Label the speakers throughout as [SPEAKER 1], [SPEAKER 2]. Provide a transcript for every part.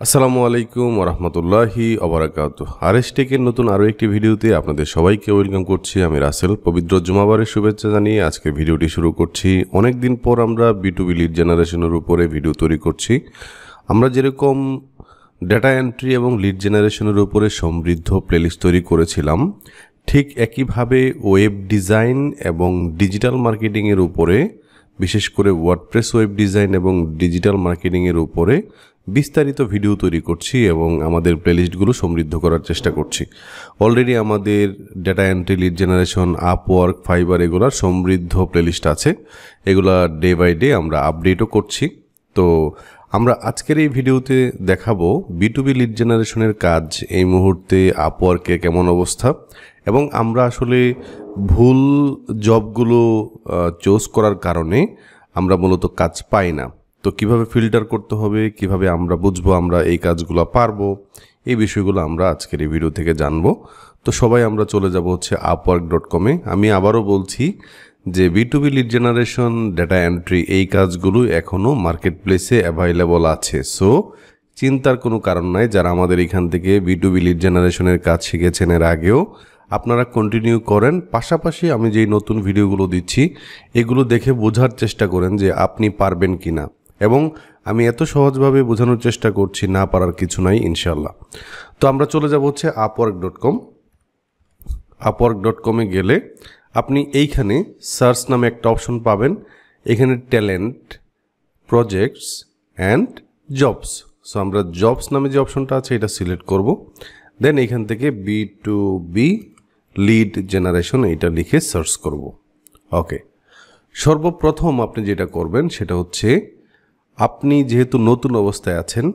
[SPEAKER 1] আসসালামু আলাইকুম ওরহমতুল্লাহি ওবারাকাতুহ। আরএসটেকের নতুন আরও একটি ভিডিওতে আপনাদের সবাইকে ওয়েলকাম করছি। আমি রাসেল। পবিত্র জুমাবারের শুভেচ্ছা জানিয়ে আজকের ভিডিওটি শুরু করছি। অনেক দিন পর আমরা B2B লিড জেনারেশনের উপরে ভিডিও তৈরি করছি। আমরা যেরকম ডেটা এন্ট্রি এবং লিড জেনারেশনের উপরে সমৃদ্ধ প্লেলিস্ট তৈরি করেছিলাম, ঠিক একইভাবে ওয়েব ডিজাইন এবং ডিজিটাল মার্কেটিংয়ের উপরে, বিশেষ করে ওয়ার্ডপ্রেস ওয়েব ডিজাইন এবং ডিজিটাল মার্কেটিংয়ের উপরে বিস্তারিত ভিডিও তৈরি করছি এবং আমাদের প্লেলিস্টগুলো সমৃদ্ধ করার চেষ্টা করছি। অলরেডি আমাদের data entry, lead generation, Upwork, fibre এগুলার সমৃদ্ধ প্লেলিস্ট আছে। এগুলা ডে বাই ডে আমরা আপডেটও করছি। তো আমরা আজকের এই ভিডিওতে দেখাবো B2B লিড জেনারেশনের কাজ এই মুহূর্তে আপওয়ার্কে কেমন অবস্থা, এবং আমরা আসলে ভুল জবগুলো চুজ করার কারণে আমরা মূলত কাজ পাই না। তো কিভাবে ফিল্টার করতে হবে, কিভাবে আমরা বুঝবো আমরা এই কাজগুলো পারবো, এই বিষয়গুলো আমরা আজকের এই ভিডিও থেকে জানবো। তো সবাই আমরা চলে যাব হচ্ছে upwork.com-এ। আমি আবারও বলছি যে B2B lead generation, data entry এই কাজগুলো এখনও মার্কেট প্লেসে অ্যাভাইলেবল আছে। সো চিন্তার কোনো কারণ নাই। যারা আমাদের এখান থেকে B2B লিড জেনারেশনের কাজ শিখেছেন এর আগেও, আপনারা কন্টিনিউ করেন। পাশাপাশি আমি যেই নতুন ভিডিওগুলো দিচ্ছি এগুলো দেখে বোঝার চেষ্টা করেন যে আপনি পারবেন কি না, এবং আমি এত সহজভাবে বোঝানোর চেষ্টা করছি, না পারার কিছু নাই ইনশাল্লাহ। তো আমরা চলে যাব হচ্ছে upwork.com। upwork.com-এ গেলে আপনি এইখানে সার্চ নামে একটা অপশন পাবেন। এখানে talent, projects and jobs. So আমরা জবস নামে যে অপশনটা আছে এটা সিলেক্ট করব। দেন এখান থেকে B2B লিড জেনারেশন এটা লিখে সার্চ করব। ওকে, সর্বপ্রথম আপনি যেটা করবেন সেটা হচ্ছে, আপনি যেহেতু নতুন অবস্থায় আছেন,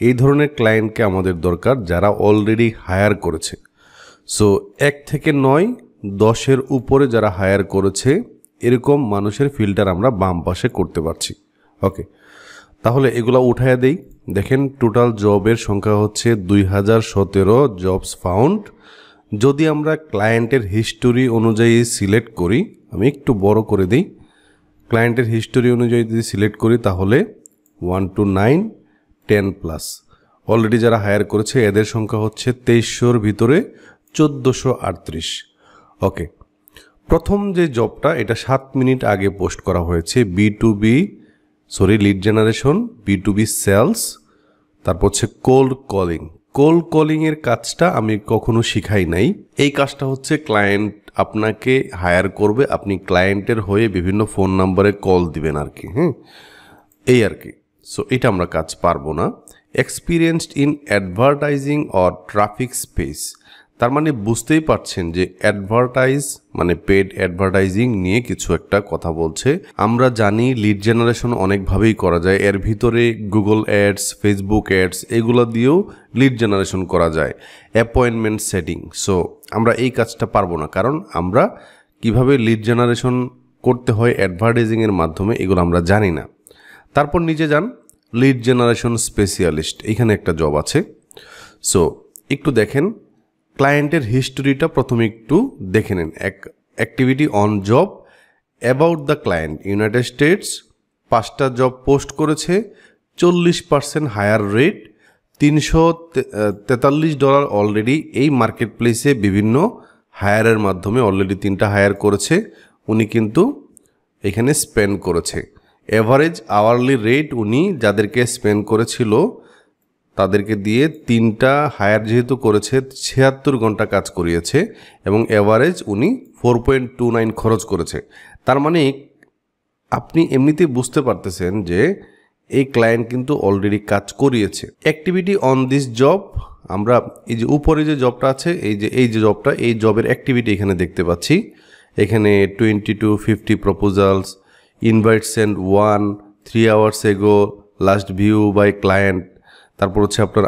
[SPEAKER 1] এই ধরনের ক্লায়েন্টকে আমাদের দরকার যারা অলরেডি হায়ার করেছে। সো 1 থেকে 9, 10-এর উপরে যারা হায়ার করেছে এরকম মানুষের ফিল্টার আমরা বাম পাশে করতে পারছি। ওকে, তাহলে এগুলো উঠায় দেই। দেখেন টোটাল জবের সংখ্যা হচ্ছে 2017 জবস ফাউন্ড। যদি আমরা ক্লায়েন্টের হিস্টোরি অনুযায়ী সিলেক্ট করি, আমি একটু বড় করে দিই, ক্লায়েন্টের হিস্টোরি অনুযায়ী যদি সিলেক্ট করি তাহলে 1 to 9, 10+। অলরেডি যারা হায়ার করেছে এদের সংখ্যা হচ্ছে 2300-র ভিতরে 1438। ওকে, প্রথম যে জবটা এটা 7 মিনিট আগে পোস্ট করা হয়েছে। লিড জেনারেশন, B2B সেলস, তারপর হচ্ছে কোল্ড কলিং। কোল্ড কলিংয়ের কাজটা আমি কখনো শিখাই নাই। এই কাজটা হচ্ছে ক্লায়েন্ট আপনাকে হায়ার করবে, আপনি ক্লায়েন্টের হয়ে বিভিন্ন ফোন নাম্বারে কল দিবেন আর কি। এই আর কি। সো এটা আমরা কাজ পারবো না। Experienced in advertising or traffic space, তার মানে বুঝতেই পারছেন যে অ্যাডভার্টাইজ মানে পেড অ্যাডভার্টাইজিং নিয়ে কিছু একটা কথা বলছে। আমরা জানি লিড জেনারেশন অনেকভাবেই করা যায়। এর ভিতরে গুগল অ্যাডস, ফেসবুক অ্যাডস এগুলো দিয়েও লিড জেনারেশন করা যায়, অ্যাপয়েন্টমেন্ট সেটিং। সো আমরা এই কাজটা পারবো না, কারণ আমরা কিভাবে লিড জেনারেশন করতে হয় অ্যাডভার্টাইজিংয়ের মাধ্যমে এগুলো আমরা জানি না। তারপর নিচে যান, লিড জেনারেশন স্পেশালিস্ট, এখানে একটা জব আছে। সো একটু দেখেন ক্লায়েন্টের হিস্টোরিটা প্রথমে একটু দেখে নেন। Activity on job, about the client, United states, 5টা জব পোস্ট করেছে, 40% হায়ার রেট, $343 অলরেডি এই মার্কেট প্লেসে বিভিন্ন হায়ারের মাধ্যমে অলরেডি 3টা হায়ার করেছে উনি, কিন্তু এখানে স্পেন্ড করেছে। এভারেজ আওয়ারলি রেট উনি যাদেরকে স্পেন্ড করেছিল তাদেরকে দিয়ে 3টা হায়ার যেহেতু করেছে 76 ঘন্টা কাজ করিয়েছে, এবং এভারেজ উনি 4.29 খরচ করেছে। তার মানে আপনি এমনিতেই বুঝতে পারতেছেন যে এই ক্লায়েন্ট কিন্তু অলরেডি কাজ করিয়েছে। অ্যাক্টিভিটি অন দিস জব, আমরা এই যে উপরে যে জবটা আছে, এই যে জবটা, এই জবের অ্যাক্টিভিটি এখানে দেখতে পাচ্ছি। এখানে 20 to 50 proposals, invite send 1 3 hours ago, last view by client. তারপর হচ্ছে আপনার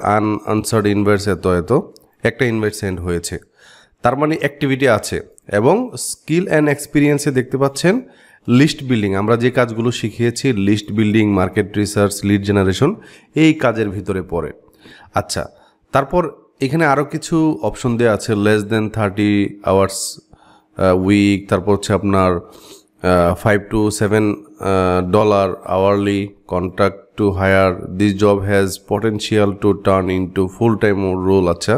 [SPEAKER 1] আনসার্ড ইনভাইটস এত একটা ইনভাইট সেন্ড হয়েছে। তার মানে অ্যাক্টিভিটি আছে। এবং স্কিল অ্যান্ড এক্সপিরিয়েন্সে দেখতে পাচ্ছেন লিস্ট বিল্ডিং, আমরা যে কাজগুলো শিখিয়েছি, list building, market research, lead generation, এই কাজের ভিতরে পড়ে। আচ্ছা, তারপর এখানে আরও কিছু অপশন দেওয়া আছে, লেস দেন 30 hours উইক, তারপর হচ্ছে আপনার $5 to $7 hourly, contract to hire. This job has potential to turn into full-time role. আচ্ছা,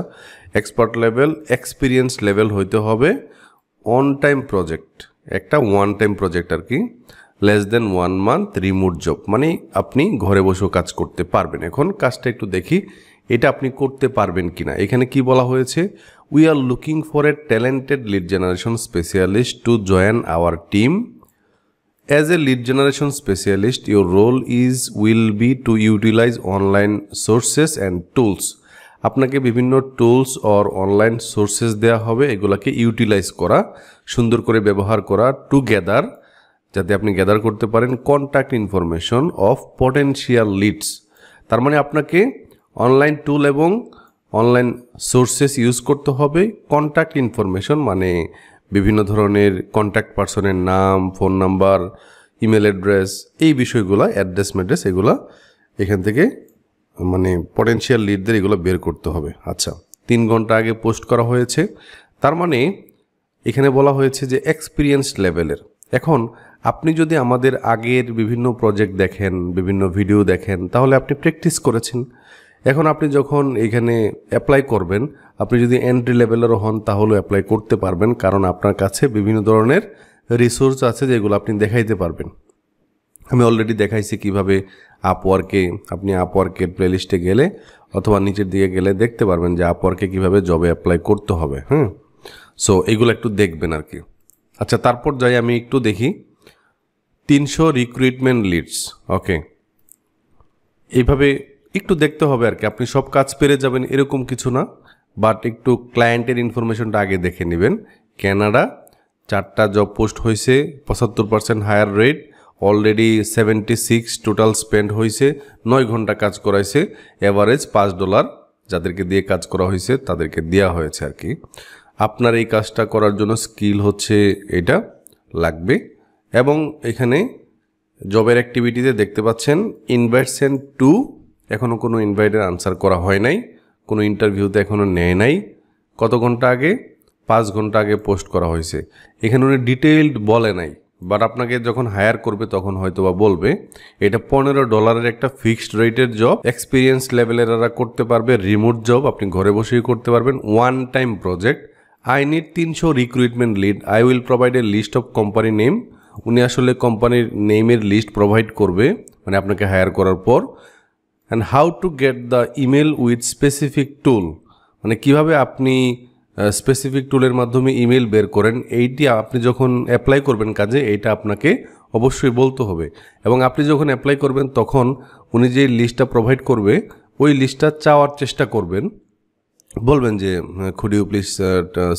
[SPEAKER 1] expert level, experience level হইতে হবে, on time project, একটা one time project আর কি, less than 1 month remote job, মানে আপনি ঘরে বসেও কাজ করতে পারবেন। এখন কাজটা একটু দেখি এটা আপনি করতে পারবেন কিনা। এখানে কি বলা হয়েছে, we are looking for a talented lead generation specialist to join our team. As a lead generation specialist, your role will be to utilize online sources and tools. আপনাকে বিভিন্ন টুলস অর অনলাইন সোর্সেস দেওয়া হবে, এগুলাকে utilise করা, সুন্দর করে ব্যবহার করা, টু গ্যাদার, যাতে আপনি গ্যাদার করতে পারেন contact information of potential leads. তার মানে আপনাকে অনলাইন টুল এবং অনলাইন সোর্সেস ইউজ করতে হবে, কন্ট্যাক্ট ইনফরমেশন মানে বিভিন্ন ধরনের কন্ট্যাক্ট পার্সনের নাম, ফোন নাম্বার, ইমেল অ্যাড্রেস, এই বিষয়গুলো, অ্যাড্রেস ম্যাড্রেস, এগুলো এখান থেকে মানে পটেনশিয়াল লিডদের এগুলো বের করতে হবে। আচ্ছা, 3 ঘন্টা আগে পোস্ট করা হয়েছে, তার মানে এখানে বলা হয়েছে যে এক্সপিরিয়েন্স লেভেলের। এখন আপনি যদি আমাদের আগের বিভিন্ন প্রজেক্ট দেখেন, বিভিন্ন ভিডিও দেখেন, তাহলে আপনি প্র্যাকটিস করেছেন। এখন আপনি যখন এখানে অ্যাপ্লাই করবেন, আপনি যদি এন্ট্রি লেভেলেরও হন তাহলেও অ্যাপ্লাই করতে পারবেন, কারণ আপনার কাছে বিভিন্ন ধরনের রিসোর্স আছে যেগুলো আপনি দেখাইতে পারবেন। আমি অলরেডি দেখাইছি কিভাবে আপওয়ার্কে, আপনি আপওয়ার্কের প্লেলিস্টে গেলে অথবা নিচের দিকে গেলে দেখতে পারবেন যে আপওয়ার্কে কিভাবে জবে অ্যাপ্লাই করতে হবে। সো এগুলো একটু দেখবেন আর কি। আচ্ছা, তারপর যাই আমি একটু দেখি 300 রিক্রুটমেন্ট লিডস। ওকে, এইভাবে একটু দেখতে হবে আর কি। আপনি সব কাজ পেরে যাবেন এরকম কিছু না, বাট একটু ক্লায়েন্টের ইনফরমেশনটা আগে দেখে নেবেন। কানাডা 4টা জব পোস্ট হয়েছে, 75% hire rate, already 76 total spend হয়েছে, 9 ঘন্টা কাজ করাইছে, এভারেজ $5 যাদেরকে দিয়ে কাজ করা হয়েছে তাদেরকে দেওয়া হয়েছে আর কি। আপনার এই কাজটা করার জন্য স্কিল হচ্ছে এটা লাগবে। এবং এখানে জবের অ্যাক্টিভিটিতে দেখতে পাচ্ছেন ইনভাইট সেন্ড টু, এখনও কোনো ইনভাইটের আনসার করা হয় নাই, কোনো ইন্টারভিউতে এখনও নেয় নাই। কত ঘন্টা আগে? 5 ঘন্টা আগে পোস্ট করা হয়েছে। এখানে উনি ডিটেইলড বলে নাই, বাট আপনাকে যখন হায়ার করবে তখন হয়তো বা বলবে। এটা $15 একটা ফিক্সড রেটের জব, এক্সপিরিয়েন্স লেভেলের করতে পারবে, রিমোট জব, আপনি ঘরে বসেই করতে পারবেন, one time project. I need 300 recruitment lead, I will provide a list of company name. উনি আসলে কোম্পানির নেমের লিস্ট প্রোভাইড করবে, মানে আপনাকে হায়ার করার পর। And how to get the email with specific tool, মানে কিভাবে আপনি স্পেসিফিক টুলের মাধ্যমে ইমেল বের করেন, এইটি আপনি যখন অ্যাপ্লাই করবেন কাজে, এইটা আপনাকে অবশ্যই বলতে হবে। এবং আপনি যখন অ্যাপ্লাই করবেন তখন উনি যে লিস্টটা প্রোভাইড করবে ওই লিস্টটা চাওয়ার চেষ্টা করবেন, বলবেন যে could you please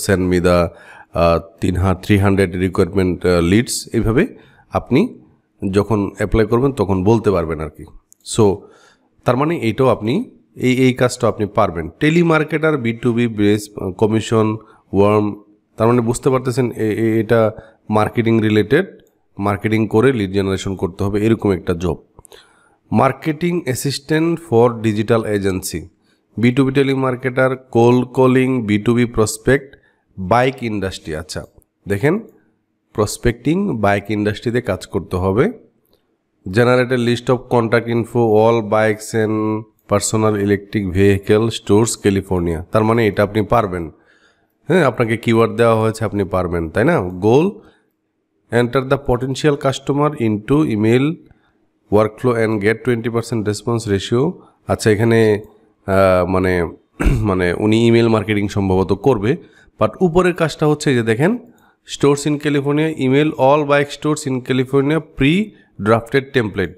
[SPEAKER 1] send me the 300 requirement leads. এইভাবে আপনি যখন অ্যাপ্লাই করবেন তখন বলতে পারবেন আর কি। সো তার মানে এইটাও আপনি এই কাজটা আপনি পারবেন। টেলিমার্কেটার, B2B বেস, কমিশন, ওয়ার্ম, তার মানে বুঝতে পারতেছেন এটা মার্কেটিং রিলেটেড, মার্কেটিং করে লিড জেনারেশন করতে হবে, এরকম একটা জব। Marketing assistant for digital agency, B2B telemarketer, cold calling, B2B prospect, bike industry. আচ্ছা দেখেন, প্রসপেক্টিং বাইক ইন্ডাস্ট্রিতে কাজ করতে হবে। Generate a list of contact info all bikes and personal electric vehicle stores California. তার মানে এটা আপনি পারবেন। হ্যাঁ, আপনাকে কিওয়ার্ড দেওয়া হয়েছে, আপনি পারবেন, তাই না? Goal, enter the potential customer into email workflow and get 20% response ratio. আচ্ছা, এখানে মানে উনি ইমেল মার্কেটিং সম্ভবত করবে, বাট উপরের কাজটা হচ্ছে যে দেখেন, stores in California, email all bike stores in California pre drafted template.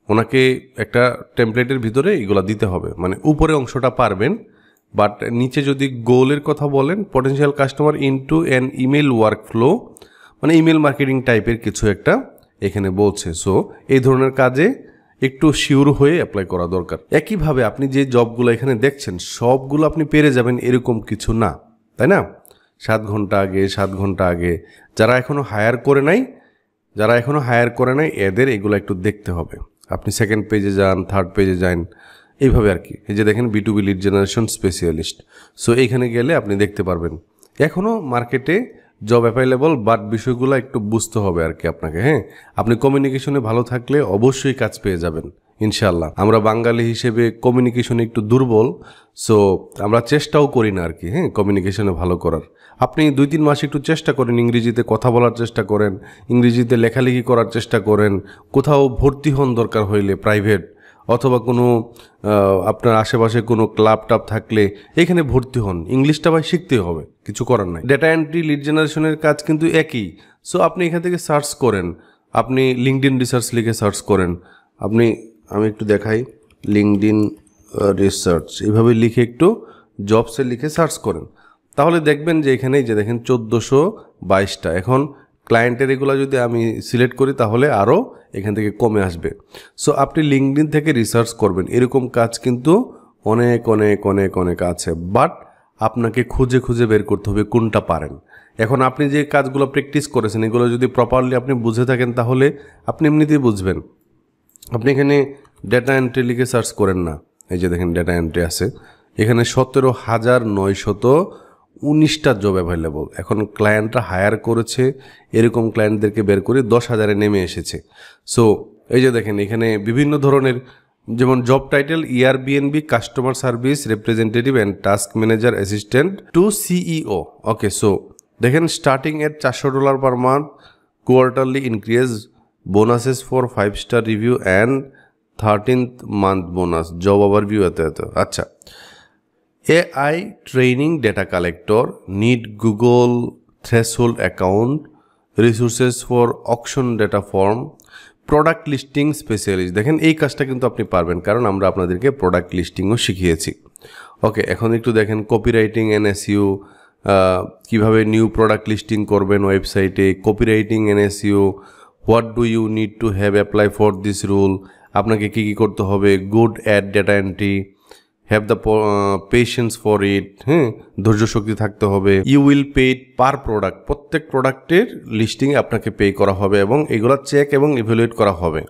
[SPEAKER 1] ওনাকে একটা টেমপ্লেটের ভিতরে এগুলো দিতে হবে, মানে উপরে অংশটা পারবেন, বাট নিচে যদি গোলের কথা বলেন, potential customer into an email workflow, মানে ইমেল মার্কেটিং টাইপের কিছু একটা এখানে বলছে। সো এই ধরনের কাজে একটু শিওর হয়ে অ্যাপ্লাই করা দরকার। একইভাবে আপনি যে জবগুলো এখানে দেখছেন সবগুলো আপনি পেরে যাবেন এরকম কিছু না, তাই না? 7 ঘন্টা আগে, 7 ঘন্টা আগে, যারা এখনও হায়ার করে নাই এদের এগুলো একটু দেখতে হবে। আপনি সেকেন্ড পেজে যান, থার্ড পেজে যান, এইভাবে আর কি। এই যে দেখেন B2B lead generation specialist. So এইখানে গেলে আপনি দেখতে পারবেন এখনও মার্কেটে জব অ্যাভেলেবল, বাট বিষয়গুলো একটু বুঝতে হবে আর কি আপনাকে। হ্যাঁ, আপনি কমিউনিকেশনে ভালো থাকলে অবশ্যই কাজ পেয়ে যাবেন ইনশাল্লাহ। আমরা বাঙালি হিসেবে কমিউনিকেশনে একটু দুর্বল, সো আমরা চেষ্টাও করি না আর কি, হ্যাঁ, কমিউনিকেশনে ভালো করার। আপনি 2-3 মাস একটু চেষ্টা করেন, ইংরেজিতে কথা বলার চেষ্টা করেন, ইংরেজিতে লেখালেখি করার চেষ্টা করেন, কোথাও ভর্তি হন দরকার হইলে প্রাইভেট, অথবা কোনো আপনার আশেপাশে কোনো ক্লাব টাব থাকলে এখানে ভর্তি হন। ইংলিশটা ভাই শিখতে হবে, কিছু করার নাই। ডেটা এন্ট্রি, লিড জেনারেশনের কাজ কিন্তু একই। সো আপনি এখান থেকে সার্চ করেন, আপনি লিঙ্কডইন রিসার্চ লিখে সার্চ করেন। আমি একটু দেখাই, লিঙ্কডইন রিসার্চ এইভাবে লিখে একটু জবসে লিখে সার্চ করেন, তাহলে দেখবেন যে এখানেই যে দেখেন 1422টা। এখন ক্লায়েন্টের এগুলো যদি আমি সিলেক্ট করি তাহলে আরও এখান থেকে কমে আসবে। সো আপনি লিঙ্কডইন থেকে রিসার্চ করবেন, এরকম কাজ কিন্তু অনেক অনেক অনেক অনেক আছে, বাট আপনাকে খুঁজে খুঁজে বের করতে হবে কোনটা পারেন। এখন আপনি যে কাজগুলো প্র্যাকটিস করেছেন এগুলো যদি প্রপারলি আপনি বুঝে থাকেন তাহলে আপনি এমনিতেই বুঝবেন। আপনি এখানে ডেটা এন্ট্রি লিখে সার্চ করেন না, এই যে দেখেন ডেটা এন্ট্রি আছে, এখানে 17,919টা জব অ্যাভেলেবল। এখন ক্লায়েন্টরা হায়ার করেছে, এরকম ক্লায়েন্টদেরকে বের করে 10,000-এ নেমে এসেছে। সো এই যে দেখেন এখানে বিভিন্ন ধরনের, যেমন job title ERBNB customer service representative and task manager assistant to CEO। Okay, so দেখেন starting at $400 per month, quarterly increase, bonuses for 5-star review and 13th month bonus, job overview এত। আচ্ছা, AI training data collector, need Google threshold account, resources for auction data form, product listing specialist. দেখেন এই কাজটা কিন্তু আপনি পারবেন, কারণ আমরা আপনাদেরকে প্রোডাক্ট লিস্টিংও শিখিয়েছি। ওকে, এখন একটু দেখেন কপিরাইটিং অ্যান্ড SEO, কীভাবে নিউ প্রোডাক্ট লিস্টিং করবেন ওয়েবসাইটে, copywriting and SEO, what do you need to have apply for this rule, আপনাকে কী কী করতে হবে, good add data entry, have the patience for it, হ্যাঁ, ধৈর্য শক্তি থাকতে হবে। You will paid per product, প্রত্যেক প্রোডাক্টের লিস্টিংয়ে আপনাকে পে করা হবে এবং এগুলো চেক এবং ইভ্যালুয়েট করা হবে।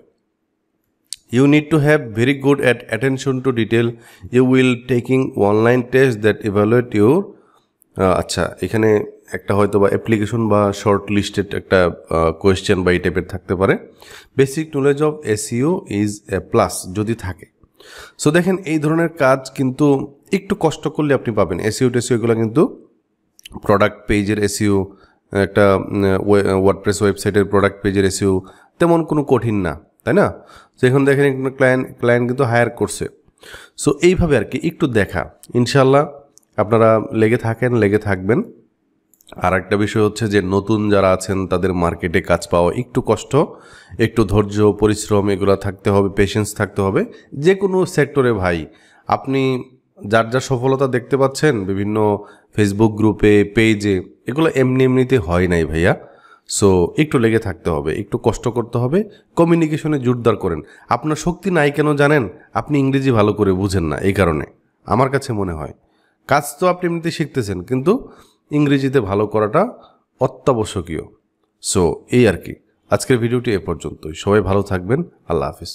[SPEAKER 1] You need to have very good at attention to detail, you will taking online test that evaluate your. আচ্ছা, এখানে একটা হয়তো বা অ্যাপ্লিকেশন বা শর্ট লিস্টেড একটা কোয়েশ্চেন বা এই টাইপের থাকতে পারে। Basic knowledge of SEO is a plus যদি থাকে। সো দেখেন এই ধরনের কাজ কিন্তু একটু কষ্ট করলে আপনি পাবেন। SEO টেসিও এগুলো কিন্তু প্রোডাক্ট পেজের SEO, একটা ওয়ার্ডপ্রেস ওয়েবসাইটের প্রোডাক্ট পেজের SEO তেমন কোনো কঠিন না, তাই না? তো এখন দেখেন ক্লায়েন্ট কিন্তু হায়ার করছে। সো এইভাবে আর কি একটু দেখা, ইনশাল্লাহ আপনারা লেগে থাকবেন। আর একটা বিষয় হচ্ছে যে নতুন যারা আছেন তাদের মার্কেটে কাজ পাওয়া একটু কষ্ট, একটু ধৈর্য পরিশ্রম এগুলো থাকতে হবে, পেশেন্স থাকতে হবে। যে কোনো সেক্টরে ভাই, আপনি যার সফলতা দেখতে পাচ্ছেন বিভিন্ন ফেসবুক গ্রুপে, পেজে, এগুলো এমনিতে হয় নাই ভাইয়া। সো একটু লেগে থাকতে হবে, একটু কষ্ট করতে হবে, কমিউনিকেশনে জোরদার করেন। আপনার শক্তি নাই কেন জানেন? আপনি ইংরেজি ভালো করে বুঝেন না, এই কারণে আমার কাছে মনে হয়। কাজ তো আপনি এমনিতে শিখতেছেন, কিন্তু ইংরেজিতে ভালো করাটা অত্যাবশ্যকীয়। সো এই আর কি, আজকের ভিডিওটি এ পর্যন্তই। সবাই ভালো থাকবেন, আল্লাহ হাফিজ।